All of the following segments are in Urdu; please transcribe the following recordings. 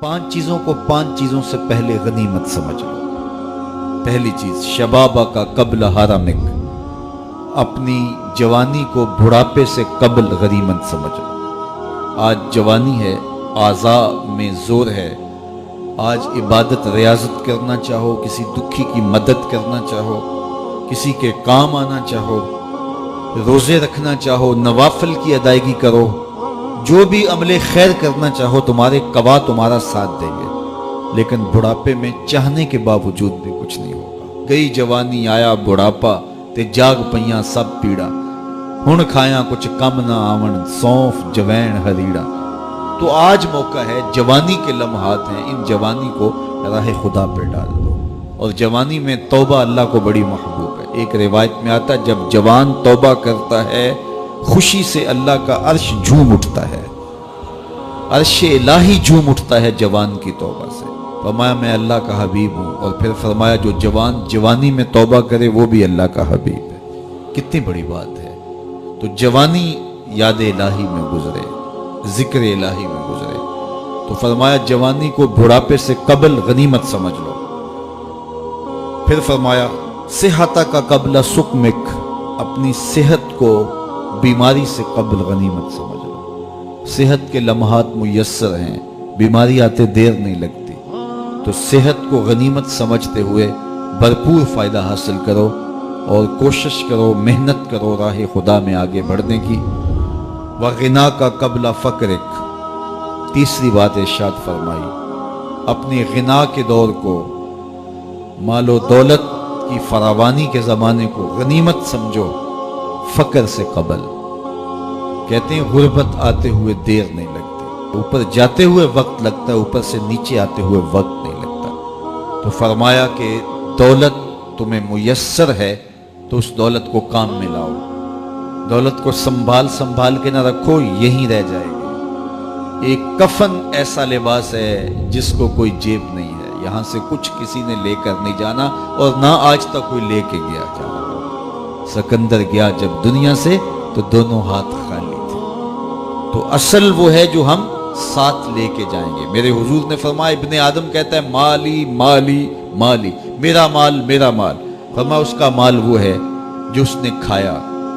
5 چیزوں کو 5 چیزوں سے پہلے غنیمت سمجھ لو۔ پہلی چیز، شبابہ کا قبل حرمک، اپنی جوانی کو بڑھاپے سے قبل غنیمت سمجھ لو۔ آج جوانی ہے، اعضاء میں زور ہے، آج عبادت ریاضت کرنا چاہو، کسی دکھی کی مدد کرنا چاہو، کسی کے کام آنا چاہو، روزے رکھنا چاہو، نوافل کی ادائیگی کرو، جو بھی عمل خیر کرنا چاہو، تمہارے قوا تمہارا ساتھ دیں گے، لیکن بڑھاپے میں چاہنے کے باوجود بھی کچھ نہیں ہوگا۔ گئی جوانی آیا بڑھاپا تے جاگ پئیاں سب پیڑا، ہن کھایاں کچھ کم نہ آون، سونف جوین ہریڑا۔ تو آج موقع ہے، جوانی کے لمحات ہیں، ان جوانی کو راہ خدا پہ ڈال دو۔ اور جوانی میں توبہ اللہ کو بڑی محبوب ہے۔ ایک روایت میں آتا ہے، جب جوان توبہ کرتا ہے خوشی سے اللہ کا عرش جھوم اٹھتا ہے، عرش الہی جھوم اٹھتا ہے جوان کی توبہ سے۔ فرمایا میں اللہ کا حبیب ہوں، اور پھر فرمایا جو جوان جوانی میں توبہ کرے وہ بھی اللہ کا حبیب ہے۔ کتنی بڑی بات ہے۔ تو جوانی یاد الہی میں گزرے، ذکر الہی میں گزرے، تو فرمایا جوانی کو بڑھاپے سے قبل غنیمت سمجھ لو۔ پھر فرمایا صحت کا قبل سقمک، اپنی صحت کو بیماری سے قبل غنیمت سمجھ لو۔ صحت کے لمحات میسر ہیں، بیماری آتے دیر نہیں لگتی، تو صحت کو غنیمت سمجھتے ہوئے بھرپور فائدہ حاصل کرو، اور کوشش کرو، محنت کرو راہ خدا میں آگے بڑھنے کی۔ وغنا کا قبل فقرک، تیسری بات ارشاد فرمائی، اپنی غنا کے دور کو، مال و دولت کی فراوانی کے زمانے کو غنیمت سمجھو فقر سے قبل۔ کہتے ہیں غربت آتے ہوئے دیر نہیں لگتی، اوپر جاتے ہوئے وقت لگتا ہے، اوپر سے نیچے آتے ہوئے وقت نہیں لگتا۔ تو فرمایا کہ دولت تمہیں میسر ہے تو اس دولت کو کام میں لاؤ، دولت کو سنبھال کے نہ رکھو، یہیں رہ جائے گی۔ ایک کفن ایسا لباس ہے جس کو کوئی جیب نہیں ہے، یہاں سے کچھ کسی نے لے کر نہیں جانا، اور نہ آج تک کوئی لے کے گیا جانا۔ سکندر گیا جب دنیا سے تو دونوں ہاتھ خالی تھے۔ تو اصل وہ ہے جو ہم ساتھ لے کے جائیں گے۔ میرے حضور نے فرمایا، ابن آدم کہتا ہے مالی مالی مالی، میرا مال میرا مال۔ فرمایا اس کا مال وہ ہے جو اس نے کھایا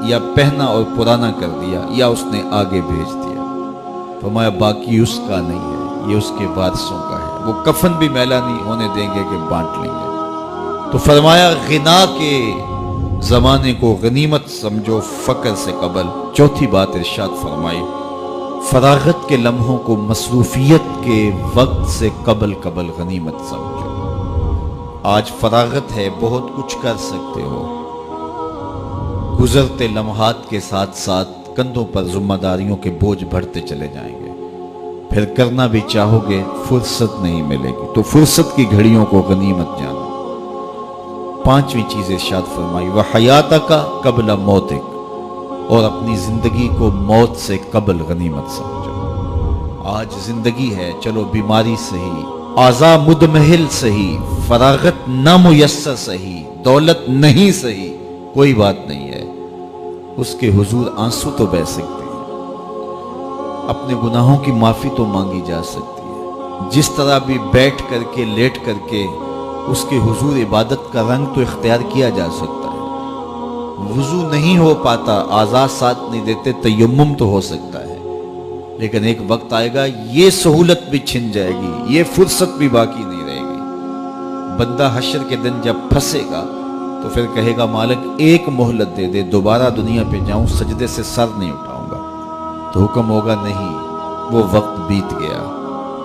یا پہنا اور پرانا کر دیا یا اس نے آگے بھیج دیا۔ فرمایا باقی اس کا نہیں ہے، یہ اس کے وارثوں کا ہے، وہ کفن بھی میلا نہیں ہونے دیں گے کہ بانٹ لیں گے۔ تو فرمایا غنا کے زمانے کو غنیمت سمجھو فقر سے قبل۔ چوتھی بات ارشاد فرمائی، فراغت کے لمحوں کو مصروفیت کے وقت سے قبل غنیمت سمجھو۔ آج فراغت ہے، بہت کچھ کر سکتے ہو، گزرتے لمحات کے ساتھ ساتھ کندھوں پر ذمہ داریوں کے بوجھ بڑھتے چلے جائیں گے، پھر کرنا بھی چاہو گے فرصت نہیں ملے گی۔ تو فرصت کی گھڑیوں کو غنیمت جانو۔ پانچویں چیز ارشاد فرمائی، وحیاتک قبل موتک، اور اپنی زندگی کو موت سے قبل غنیمت سمجھو۔ آج زندگی ہے، چلو بیماری صحیح، اعضاء مدمحل صحیح، فراغت نامیسر صحیح، دولت نہیں صحیح، کوئی بات نہیں ہے، اس کے حضور آنسو تو بہہ سکتے ہیں، اپنے گناہوں کی معافی تو مانگی جا سکتی ہے، جس طرح بھی بیٹھ کر کے لیٹ کر کے اس کے حضور عبادت کا رنگ تو اختیار کیا جا سکتا ہے۔ وضو نہیں ہو پاتا، اعضاء ساتھ نہیں دیتے، تیمم تو ہو سکتا ہے، لیکن ایک وقت آئے گا یہ سہولت بھی چھن جائے گی، یہ فرصت بھی باقی نہیں رہے گی۔ بندہ حشر کے دن جب پھنسے گا تو پھر کہے گا مالک ایک مہلت دے دے، دوبارہ دنیا پہ جاؤں، سجدے سے سر نہیں اٹھاؤں گا۔ تو حکم ہوگا نہیں، وہ وقت بیت گیا،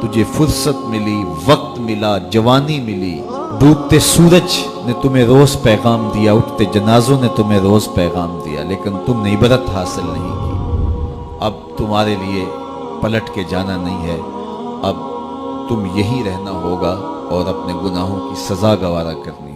تجھے فرصت ملی، وقت ملا، جوانی ملی، ڈوبتے سورج نے تمہیں روز پیغام دیا، اٹھتے جنازوں نے تمہیں روز پیغام دیا، لیکن تم نے عبرت حاصل نہیں کی۔ اب تمہارے لیے پلٹ کے جانا نہیں ہے، اب تم یہی رہنا ہوگا اور اپنے گناہوں کی سزا گوارا کرنی